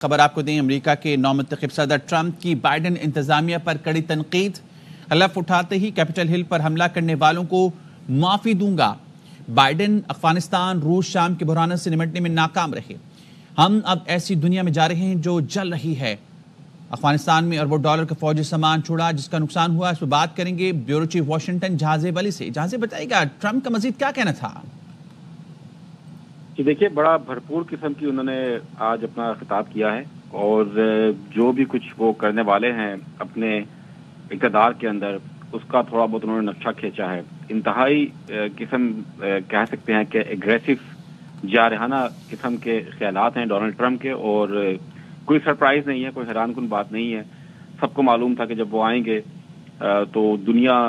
खबर आपको दें, अमेरिका के नौमुंतखब सदर ट्रंप की बाइडेन इंतजामिया पर कड़ी तनकीद। हलफ उठाते ही कैपिटल हिल पर हमला करने वालों को माफी दूंगा। बाइडेन अफगानिस्तान, रूस, शाम के बहरानों से निपटने में नाकाम रहे। हम अब ऐसी दुनिया में जा रहे हैं जो जल रही है। अफगानिस्तान में अरबों डॉलर का फौजी सामान छोड़ा, जिसका नुकसान हुआ। इस पर बात करेंगे ब्यूरो चीफ वाशिंगटन जहाज़ेब अली से। जहाज़ेब, बताइएगा ट्रंप का मजीद क्या कहना था? कि देखिए, बड़ा भरपूर किस्म की उन्होंने आज अपना खिताब किया है और जो भी कुछ वो करने वाले हैं अपने इक़्तिदार के अंदर, उसका थोड़ा बहुत उन्होंने नक्शा खींचा है। इंतहाई किस्म कह सकते हैं कि एग्रेसिव जारहाना किस्म के ख्यालात हैं डोनाल्ड ट्रंप के, और कोई सरप्राइज नहीं है, कोई हैरानकुन बात नहीं है। सबको मालूम था कि जब वो आएंगे तो दुनिया,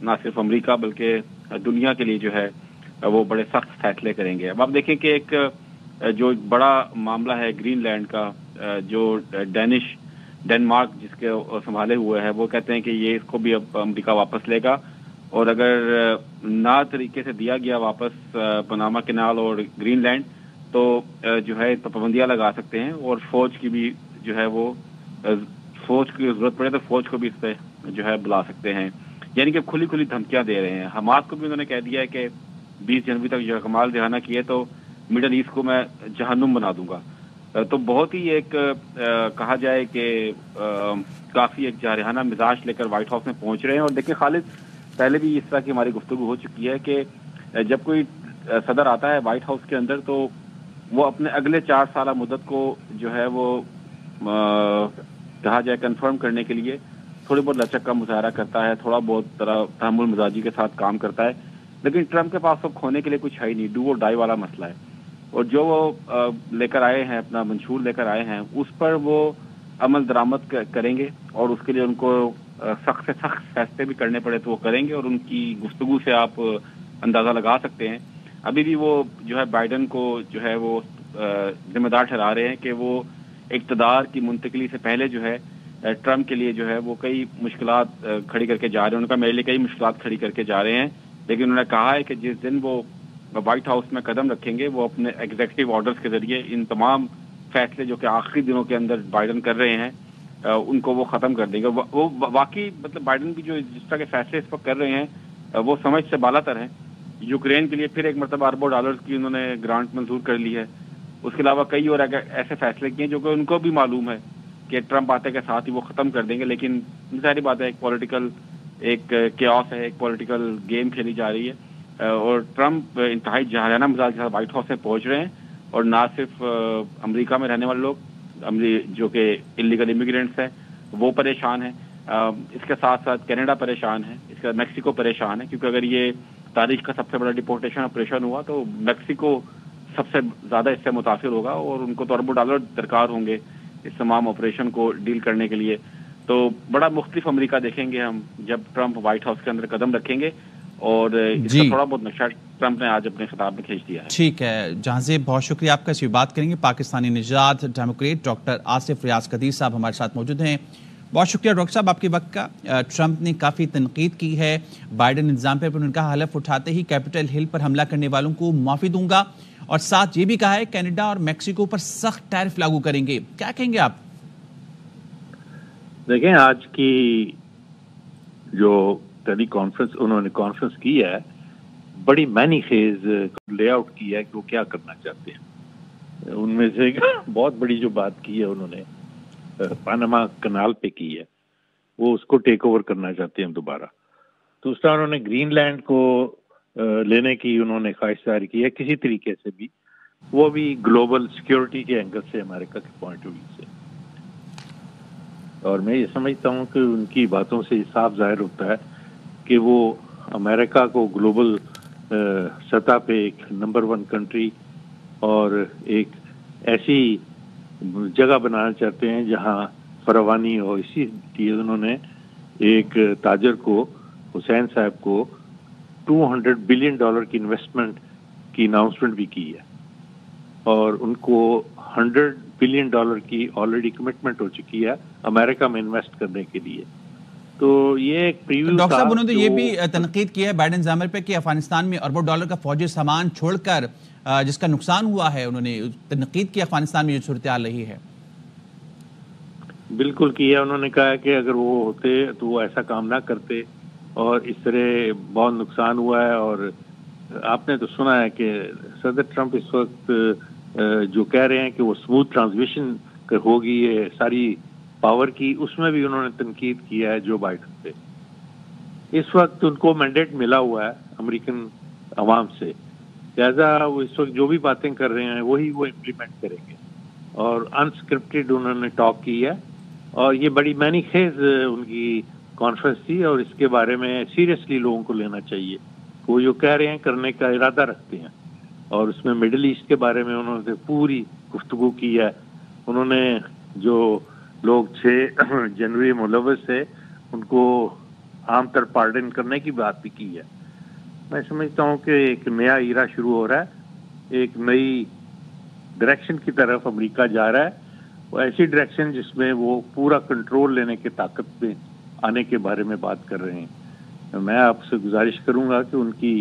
ना सिर्फ अमेरिका बल्कि दुनिया के लिए जो है वो बड़े सख्त फैसले करेंगे। अब आप देखें कि एक जो बड़ा मामला है ग्रीनलैंड का, जो डेनमार्क जिसके संभाले हुए है, वो कहते हैं कि ये इसको भी अब अमेरिका वापस लेगा, और अगर ना तरीके से दिया गया वापस पनामा कैनाल और ग्रीनलैंड, तो जो है पाबंदियां लगा सकते हैं, और फौज की भी जो है वो फौज की जरूरत पड़े तो फौज को भी इस पे जो है बुला सकते हैं। यानी कि खुली खुली धमकियां दे रहे हैं। हमास को भी उन्होंने कह दिया है कि 20 जनवरी तक जो कमाल दिखाना किए तो मिडल ईस्ट को मैं जहन्नुम बना दूंगा। तो बहुत ही एक कहा जाए कि काफी एक जारहाना मिजाज लेकर व्हाइट हाउस में पहुंच रहे हैं। और देखिए खालिद, पहले भी इस तरह की हमारी गुफ्तगू हो चुकी है कि जब कोई सदर आता है व्हाइट हाउस के अंदर, तो वो अपने अगले 4 साल मुद्दत को जो है वो कहा जाए कंफर्म करने के लिए थोड़ी बहुत लचक का मुजाहरा करता है, थोड़ा बहुत तहम्मुल मिजाजी के साथ काम करता है। लेकिन ट्रंप के पास अब खोने के लिए कुछ है ही नहीं, डू और डाई वाला मसला है। और जो वो लेकर आए हैं, अपना मंशूर लेकर आए हैं, उस पर वो अमल दरामद करेंगे, और उसके लिए उनको सख्त से सख्त फैसले भी करने पड़े तो वो करेंगे। और उनकी गुफ्तगू से आप अंदाजा लगा सकते हैं। अभी भी वो जो है बाइडेन को जो है वो जिम्मेदार ठहरा रहे हैं कि वो इक़्तिदार की मुंतकिली से पहले जो है ट्रंप के लिए जो है वो कई मुश्किलात खड़ी करके जा रहे हैं। उनका मेरे लिए कई मुश्किलात खड़ी करके जा रहे हैं। लेकिन उन्होंने कहा है कि जिस दिन वो व्हाइट हाउस में कदम रखेंगे, वो अपने एग्जीक्यूटिव ऑर्डर्स के जरिए इन तमाम फैसले जो कि आखिरी दिनों के अंदर बाइडेन कर रहे हैं उनको वो खत्म कर देंगे। वो वाकई मतलब बाइडेन भी जो जिस तरह के फैसले इस पर कर रहे हैं वो समझ से बालातर हैं। यूक्रेन के लिए फिर एक मरतबा अरबों डॉलर्स की उन्होंने ग्रांट मंजूर कर ली है। उसके अलावा कई और ऐसे फैसले किए जो कि उनको भी मालूम है कि ट्रंप आते के साथ ही वो खत्म कर देंगे। लेकिन सारी बात है, एक पॉलिटिकल एक केओस है, एक पॉलिटिकल गेम खेली जा रही है, और ट्रंप इंतहाई जारहाना मिजाज के साथ व्हाइट हाउस में पहुंच रहे हैं। और ना सिर्फ अमेरिका में रहने वाले लोग जो कि इलीगल इमिग्रेंट्स हैं वो परेशान हैं, इसके साथ साथ कनाडा परेशान है, इसके साथ मैक्सिको परेशान है, क्योंकि अगर ये तारीख का सबसे बड़ा डिपोर्टेशन ऑपरेशन हुआ तो मैक्सिको सबसे ज्यादा इससे मुतासिर होगा, और उनको तो अरबों डॉलर दरकार होंगे इस तमाम ऑपरेशन को डील करने के लिए। तो बड़ा मुख्तलिफ अमेरिका देखेंगे हम जब ट्रंप व्हाइट हाउस के अंदर कदम रखेंगे, और इसका थोड़ा बहुत नक्शा ट्रंप ने आज अपने खिताब में खींच दिया है। ठीक है जहाज़ेब, बहुत शुक्रिया आपका। इस बात करेंगे पाकिस्तानी निजात डेमोक्रेट डॉक्टर आसिफ रियाज कदीर साहब हमारे साथ मौजूद हैं। बहुत शुक्रिया डॉक्टर साहब आपके वक्त का। ट्रंप ने काफ़ी तनकीद की है बाइडेन इंतजाम पर। उन्होंने कहा हलफ उठाते ही कैपिटल हिल पर हमला करने वालों को माफ़ी दूंगा, और साथ ये भी कहा है कनाडा और मैक्सिको पर सख्त टैरिफ लागू करेंगे। क्या कहेंगे आप? देखें, आज की जो टेली कॉन्फ्रेंस उन्होंने कॉन्फ्रेंस की है, बड़ी मैनी खेज लेआउट की है कि वो क्या करना चाहते हैं। उनमें से बहुत बड़ी जो बात की है उन्होंने पनामा कनाल पे की है, वो उसको टेक ओवर करना चाहते हैं दोबारा। दूसरा, उन्होंने ग्रीनलैंड को लेने की उन्होंने ख्वाहिश जाहिर की है किसी तरीके से भी, वो भी ग्लोबल सिक्योरिटी के एंगल से, अमेरिका के पॉइंट ऑफ व्यू से। और मैं ये समझता हूँ कि उनकी बातों से साफ जाहिर होता है कि वो अमेरिका को ग्लोबल सतह पे एक नंबर 1 कंट्री और एक ऐसी जगह बनाना चाहते हैं जहाँ फरावानी हो। इसीलिए उन्होंने एक ताजर को, हुसैन साहब को $200 बिलियन की इन्वेस्टमेंट की अनाउंसमेंट भी की है, और उनको $100 बिलियन की ऑलरेडी कमिटमेंट हो चुकी है अमेरिका में इन्वेस्ट करने के लिए। तो ये एक प्रीव्यू था। डॉक्टर साहब, उन्होंने ये भी तनकीद की है बाइडेन इंतजाम पे कि अफगानिस्तान में अरबों डॉलर का फौजी सामान छोड़कर जिसका नुकसान हुआ है, उन्होंने तनकीद की अफगानिस्तान में जो सूरत हाल रही है। بالکل کیا. انہوں نے کہا کہ اگر وہ ہوتے تو وہ ایسا کام نہ کرتے, اور اس طرح بہت نقصان ہوا ہے. اور آپ نے تو سنا ہے کہ صدر ٹرمپ اس وقت جو کہہ رہے ہیں کہ وہ اسموتھ ٹرانزیشن ہوگی یہ ساری پاور کی, اس میں بھی انہوں نے تنقید کیا ہے جو بائیڈن پہ. اس وقت ان کو مینڈیٹ ملا ہوا ہے امریکن عوام سے, لہذا وہ اس وقت جو بھی باتیں کر رہے ہیں وہی وہ امپلیمنٹ کریں گے. اور انسکرپٹڈ انہوں نے ٹاک کی ہے, اور یہ بڑی معنی خیز ان کی کانفرنس تھی, اور اس کے بارے میں سیریسلی لوگوں کو لینا چاہیے. وہ جو کہہ رہے ہیں کرنے کا ارادہ رکھتے ہیں, اور اس میں مڈل ایسٹ کے بارے میں انہوں نے پوری گفتگو کی ہے. انہوں نے جو لوگ 6 جنوری ملوث تھے ان کو عام طر پارڈن کرنے کی بات بھی کی ہے. میں سمجھتا ہوں کہ ایک نیا ایرا شروع ہو رہا ہے, ایک نئی ڈائریکشن کی طرف امریکہ جا رہا ہے, وہ ایسی ڈائریکشن جس میں وہ پورا کنٹرول لینے کی طاقت میں آنے کے بارے میں بات کر رہے ہیں. میں آپ سے گزارش کروں گا کہ ان کی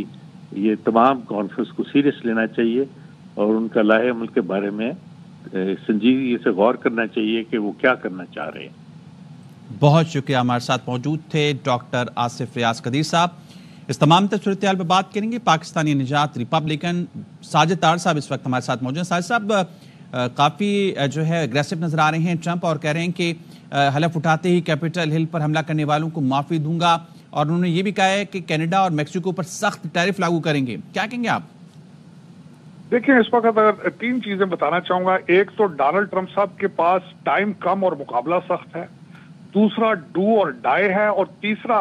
یہ تمام کانفرنس کو سیریس لینا چاہیے, اور ان کا لائحہ عمل کے بارے میں سنجیدگی سے غور کرنا چاہیے کہ وہ کیا کرنا چاہ رہے ہیں. بہت شکریہ. ہمارے ساتھ موجود تھے ڈاکٹر آصف ریاض قدیر صاحب. اس تمام صورتحال پہ بات کریں گے. پاکستانی نجات ریپبلکن ساجد طاہر صاحب اس وقت ہمارے ساتھ موجود ہیں. ساجد صاحب, کافی جو ہے اگریسو نظر آ رہے ہیں ٹرمپ, اور کہہ رہے ہیں کہ حلف اٹھاتے ہی کیپٹل ہل پر حملہ کرنے والوں کو معافی دوں گا, اور انہوں نے یہ بھی کہا ہے کہ کینیڈا اور میکسیکو پر سخت ٹیرف لاگو کریں گے. کیا کہیں گے آپ؟ دیکھیں, اس وقت اگر 3 چیزیں بتانا چاہوں گا. ایک تو ڈونلڈ ٹرمپ صاحب کے پاس ٹائم کم اور مقابلہ سخت ہے, دوسرا ڈو اور ڈائی ہے, اور تیسرا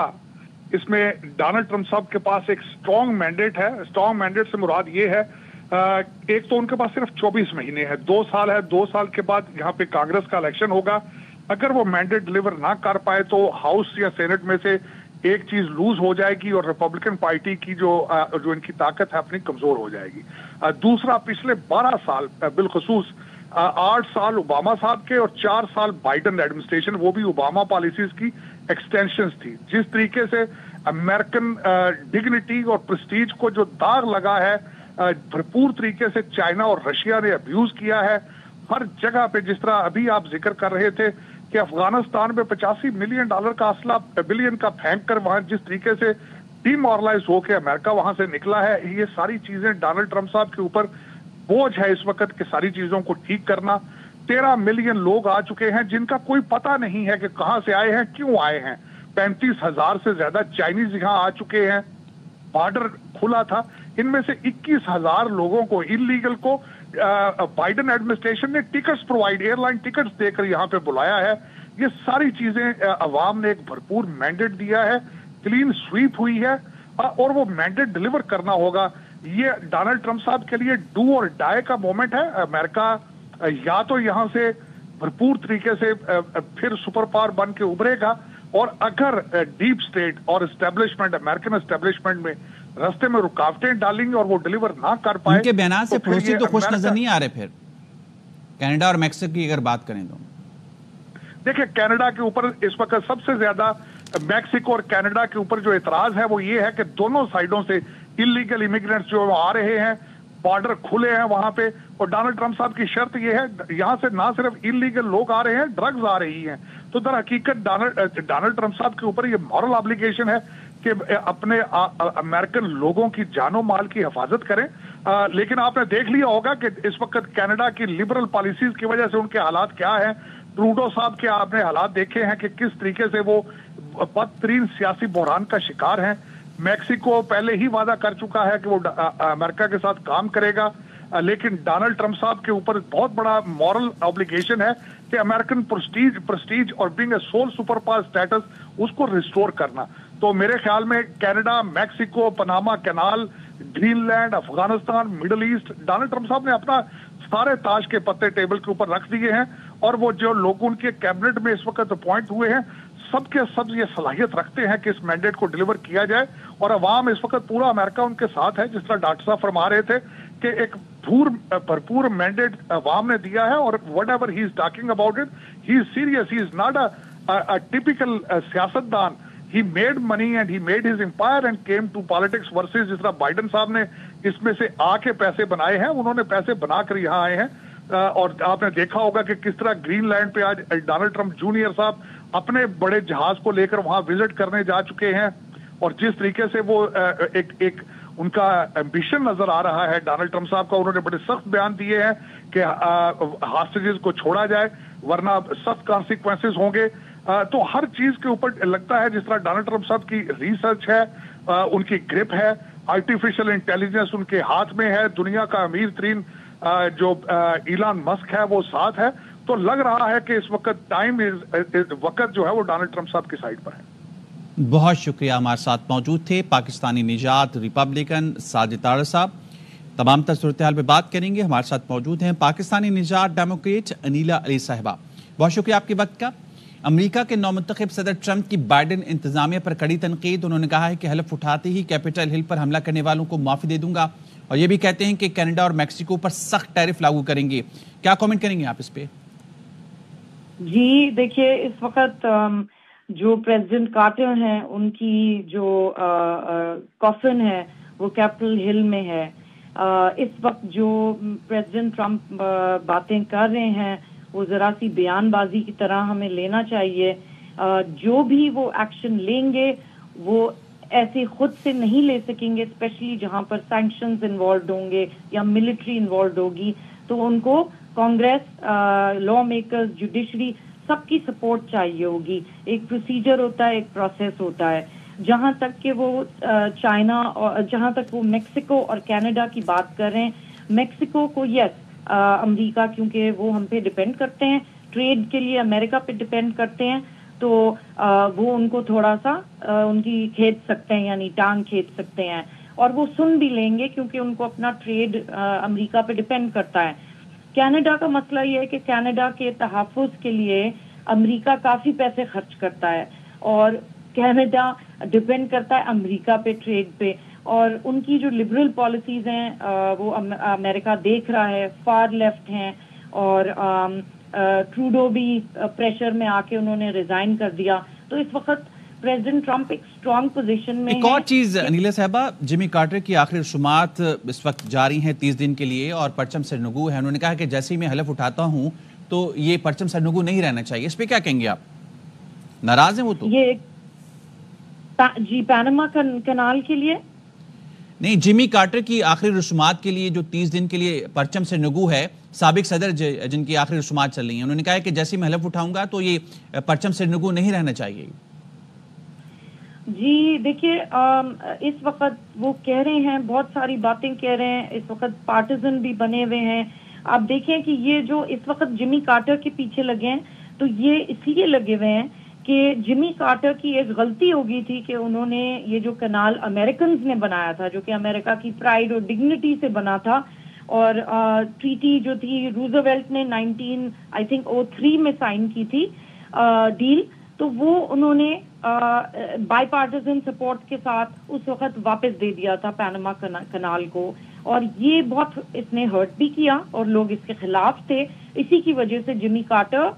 اس میں ڈونلڈ ٹرمپ صاحب کے پاس ایک اسٹرانگ مینڈیٹ ہے. اسٹرانگ مینڈیٹ سے مراد یہ ہے, ایک تو ان کے پاس صرف 24 مہینے ہے, 2 سال ہے, 2 سال کے بعد یہاں پہ کانگریس کا الیکشن ہوگا. اگر وہ مینڈیٹ ڈلیور نہ کر پائے تو ہاؤس یا سینٹ میں سے ایک چیز لوز ہو جائے گی, اور ریپبلکن پارٹی کی جو ان کی طاقت ہے اپنی کمزور ہو جائے گی. دوسرا, پچھلے 12 سال بالخصوص 8 سال اوباما صاحب کے اور 4 سال بائیڈن ایڈمنسٹریشن, وہ بھی اوباما پالیسیز کی ایکسٹینشنز تھی. جس طریقے سے امریکن ڈگنیٹی اور پریسٹیج کو جو داغ لگا ہے, بھرپور طریقے سے چائنا اور رشیا نے ابیوز کیا ہے ہر جگہ پہ. جس طرح ابھی آپ ذکر کر رہے تھے کہ افغانستان میں $85 ملین کا اسلحہ بلین کا پھینک کر وہاں جس طریقے سے ڈی مورلائز ہو کے امریکہ وہاں سے نکلا ہے, یہ ساری چیزیں ڈونلڈ ٹرمپ صاحب کے اوپر بوجھ ہے اس وقت کہ ساری چیزوں کو ٹھیک کرنا. 13 ملین لوگ آ چکے ہیں جن کا کوئی پتہ نہیں ہے کہ کہاں سے آئے ہیں, کیوں آئے ہیں. 35,000 سے زیادہ چائنیز یہاں آ چکے ہیں, بارڈر کھلا تھا. ان میں سے 21,000 لوگوں کو انلیگل کو بائیڈن ایڈمنسٹریشن نے tickets provide, airline tickets دے کر یہاں پہ بلایا ہے. یہ ساری چیزیں عوام نے ایک بھرپور مینڈیٹ دیا ہے, کلین سویپ ہوئی ہے, اور وہ مینڈیٹ ڈلیور کرنا ہوگا. یہ ڈونلڈ ٹرمپ صاحب کے لیے ڈو اور ڈائی کا مومنٹ ہے. امریکہ یا تو یہاں سے بھرپور طریقے سے پھر سپر پاور بن کے ابھرے گا, اور اگر ڈیپ اسٹیٹ اور اسٹیبلشمنٹ, امریکن اسٹیبلشمنٹ میں راستے میں رکاوٹیں ڈالیں گے اور وہ ڈلیور نہ کر پائے, ان کے بیانات سے پڑوسی تو خوش نظر نہیں آ رہے. پھر کینیڈا اور میکسیکو کی اگر بات کریں تو دیکھیں, کینیڈا کے اوپر اس وقت سب سے زیادہ میکسیکو اور کینیڈا کے اوپر جو اعتراض ہے وہ یہ ہے کہ دونوں سائڈوں سے انلیگل امیگرینٹس جو آ رہے ہیں, بارڈر کھلے ہیں وہاں پہ, اور ڈونلڈ ٹرمپ صاحب کی شرط یہ ہے یہاں سے نہ صرف انلیگل لوگ آ رہے ہیں, ڈرگز آ رہی ہیں. تو در حقیقت ڈونلڈ ٹرمپ صاحب کے اوپر یہ مورل آبلیگیشن ہے کہ اپنے امریکن لوگوں کی جان و مال کی حفاظت کریں. لیکن آپ نے دیکھ لیا ہوگا کہ اس وقت کینیڈا کی لبرل پالیسیز کی وجہ سے ان کے حالات کیا ہیں. ٹروڈو صاحب کے آپ نے حالات دیکھے ہیں کہ کس طریقے سے وہ بدترین سیاسی بحران کا شکار ہیں. میکسیکو پہلے ہی وعدہ کر چکا ہے کہ وہ امریکہ کے ساتھ کام کرے گا, لیکن ڈونلڈ ٹرمپ صاحب کے اوپر بہت بڑا مورل آبلیگیشن ہے کہ امریکن پرسٹیج اور being a sole super power status اس کو ریسٹور کرنا. تو میرے خیال میں Canada, Mexico, Panama canal, Greenland, Afghanistan, middle east, Donald Trump صاحب نے اپنا سارے تاش کے پتے ٹیبل کے اوپر رکھ دیے ہیں, اور وہ جو لوگ ان کے کیبنٹ میں اس وقت اپوائنٹ ہوئے ہیں سب کے سب یہ صلاحیت رکھتے ہیں کہ اس مینڈیٹ کو ڈلیور کیا جائے. اور عوام اس وقت پورا امریکہ ان کے ساتھ ہے. جس طرح ڈاکٹر صاحب فرما رہے تھے کہ ایک بھرپور مینڈیٹ عوام نے دیا ہے, اور what ever he is talking about it, he is serious, he is not a typical سیاست دان. He made money and he made his empire and came to politics versus جس طرح بائیڈن صاحب نے اس میں سے آ کے پیسے بنائے ہیں, انہوں نے پیسے بنا کر یہاں آئے ہیں. और आपने देखा होगा कि किस तरह ग्रीन लैंड पे आज डोनाल्ड ट्रंप जूनियर साहब अपने बड़े जहाज को लेकर वहां विजिट करने जा चुके हैं, और जिस तरीके से वो एक उनका एम्बिशन नजर आ रहा है डोनाल्ड ट्रंप साहब का, उन्होंने बड़े सख्त बयान दिए हैं कि हॉस्टेजेस को छोड़ा जाए वरना सख्त कॉन्सिक्वेंसेस होंगे। तो हर चीज के ऊपर लगता है जिस तरह डोनाल्ड ट्रंप साहब की रिसर्च है, उनकी ग्रिप है, आर्टिफिशियल इंटेलिजेंस उनके हाथ में है, दुनिया का अमीर तरीन जो इलान मस्क है वो साथ है, तो लग रहा है कि इस वक्त वक्त जो है वो डोनाल्ड ट्रंप साहब की साइड पर है। बहुत शुक्रिया, हमारे साथ मौजूद थे पाकिस्तानी निजात रिपब्लिकन साजिद तारड़ साहब। तमाम तर सूरत हाल पे बात करेंगे। हमारे साथ मौजूद हैं पाकिस्तानी निजात डेमोक्रेट अनीला अली साहिबा। बहुत शुक्रिया आपके वक्त का। अमेरिका के नौमुंतखब सदर ट्रंप की बाइडेन इंतजामिया पर कड़ी तनकीद। उन्होंने कहा है कि हलफ उठाते ही कैपिटल हिल पर हमला करने वालों को माफी दे दूंगा, और ये भी कहते हैं कि कनाडा और मैक्सिको पर सख्त टैरिफ लागू करेंगे। क्या कमेंट करेंगे आप इस पे? जी देखिए, इस वक्त जो प्रेसिडेंट कार्टर हैं उनकी जो कॉफिन है वो कैपिटल हिल में है। इस वक्त जो प्रेसिडेंट ट्रंप बातें कर रहे हैं वो जरा सी बयानबाजी की तरह हमें लेना चाहिए। जो भी वो एक्शन लेंगे वो ऐसे खुद से नहीं ले सकेंगे, स्पेशली जहां पर सैंक्शंस इन्वॉल्व होंगे या मिलिट्री इन्वॉल्व होगी, तो उनको कांग्रेस, लॉ मेकर्स, जुडिशरी सबकी सपोर्ट चाहिए होगी। एक प्रोसीजर होता है, एक प्रोसेस होता है। जहां तक कि वो चाइना और जहां तक वो मेक्सिको और कनाडा की बात कर रहे हैं, मेक्सिको को अमेरिका, क्योंकि वो हम पे डिपेंड करते हैं ट्रेड के लिए, अमेरिका पे डिपेंड करते हैं, तो वो उनको थोड़ा सा उनकी खींच सकते हैं, यानी टांग खींच सकते हैं, और वो सुन भी लेंगे क्योंकि उनको अपना ट्रेड अमेरिका पे डिपेंड करता है। कनाडा का मसला ये है कि कनाडा के तहफ़्फ़ुज़ के लिए अमेरिका काफी पैसे खर्च करता है, और कनाडा डिपेंड करता है अमेरिका पे, ट्रेड पे, और उनकी जो लिबरल पॉलिसीज हैं वो अमेरिका देख रहा है, फार लेफ्ट हैं, और ट्रूडो भी प्रेशर में आके उन्होंने रिजाइन कर दिया। तो इस वक्त प्रेसिडेंट ट्रंप एक स्ट्रॉन्ग पोजीशन में है। एक और चीज अनीला साहबा, जिमी कार्टर की आखिरी रसूमात इस वक्त जारी हैं 30 दिन के लिए, और परचम सरनगू है। उन्होंने कहा कि जैसे ही मैं हलफ उठाता हूं तो ये परचम सरनगू नहीं रहना चाहिए। इस पे क्या कहेंगे आप? नाराज हैं वो? तो ये जी पैनामा कनाल के लिए नहीं, जिमी कार्टर की आखिरी रसूमात के लिए जो 30 दिन के लिए परचम सरनगू है, साबिक सदर जिनकी आखिरी रसूमात चल रही हैं, उन्होंने कहा कि जैसे ही मैं हलफ उठाऊंगा तो ये परचम सरनगू नहीं रहना चाहिए। जी देखिए, इस वक्त वो कह रहे हैं, बहुत सारी बातें कह रहे हैं, इस वक्त पार्टिजन भी बने हुए हैं। आप देखें कि ये जो इस वक्त जिमी कार्टर के पीछे लगे हैं, तो ये इसलिए लगे हुए हैं कि जिमी कार्टर की एक गलती हो गई थी कि उन्होंने ये जो कनाल अमेरिकन्स ने बनाया था, जो कि अमेरिका की प्राइड और डिग्निटी से बना था, और ट्रीटी जो थी रूजवेल्ट ने 1903 में साइन की थी डील, तो वो उन्होंने बाईपार्टिजन सपोर्ट के साथ उस वक्त वापस दे दिया था पैनामा कनाल को, और ये बहुत इसने हर्ट भी किया और लोग इसके खिलाफ थे। इसी की वजह से Jimmy Carter,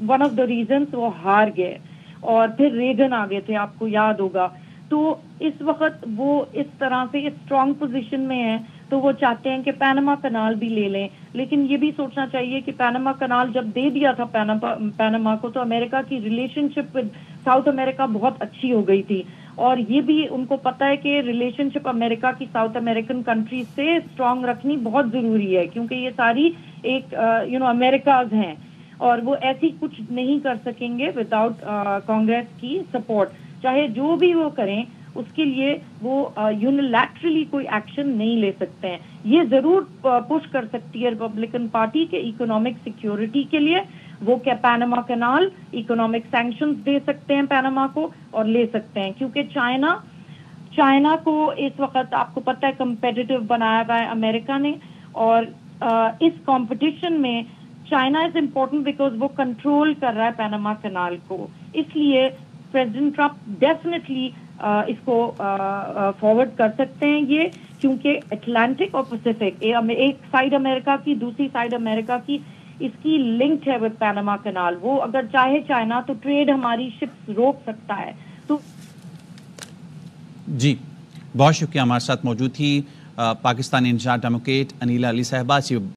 one of the reasons, वो हार गए, और फिर रेगन आ गए थे, आपको याद होगा। तो इस वक्त वो इस तरह से स्ट्रॉन्ग पोजीशन में है, तो वो चाहते हैं कि पैनामा कनाल भी ले लें, लेकिन ये भी सोचना चाहिए कि पैनामा कनाल जब दे दिया था पैनामा को, तो अमेरिका की रिलेशनशिप विद साउथ अमेरिका बहुत अच्छी हो गई थी, और ये भी उनको पता है कि रिलेशनशिप अमेरिका की साउथ अमेरिकन कंट्रीज से स्ट्रॉन्ग रखनी बहुत जरूरी है, क्योंकि ये सारी एक अमेरिकाज हैं, और वो ऐसी कुछ नहीं कर सकेंगे विदाउट कांग्रेस की सपोर्ट। चाहे जो भी वो करें, उसके लिए वो यूनिलैटरली कोई एक्शन नहीं ले सकते हैं। ये जरूर पुश कर सकती है रिपब्लिकन पार्टी के इकोनॉमिक सिक्योरिटी के लिए। वो क्या पैनामा कनाल, इकोनॉमिक सैंक्शंस दे सकते हैं पैनामा को, और ले सकते हैं, क्योंकि चाइना को इस वक्त आपको पता है कंपेटिटिव बनाया गया है अमेरिका ने, और इस कंपटीशन में चाइना इज इम्पोर्टेंट बिकॉज वो कंट्रोल कर रहा है पैनामा कनाल को। इसलिए प्रेसिडेंट ट्रंप डेफिनेटली इसको फॉरवर्ड कर सकते हैं ये, क्योंकि अटलांटिक और पैसिफिक, एक साइड अमेरिका की, दूसरी साइड अमेरिका की, इसकी लिंक्ड है विद पैनामा कनाल। वो अगर चाहे चाइना तो ट्रेड हमारी शिप्स रोक सकता है। तो जी बहुत शुक्रिया, हमारे साथ मौजूद थी पाकिस्तानी निजात डेमोक्रेट अनीला अली साहिबा।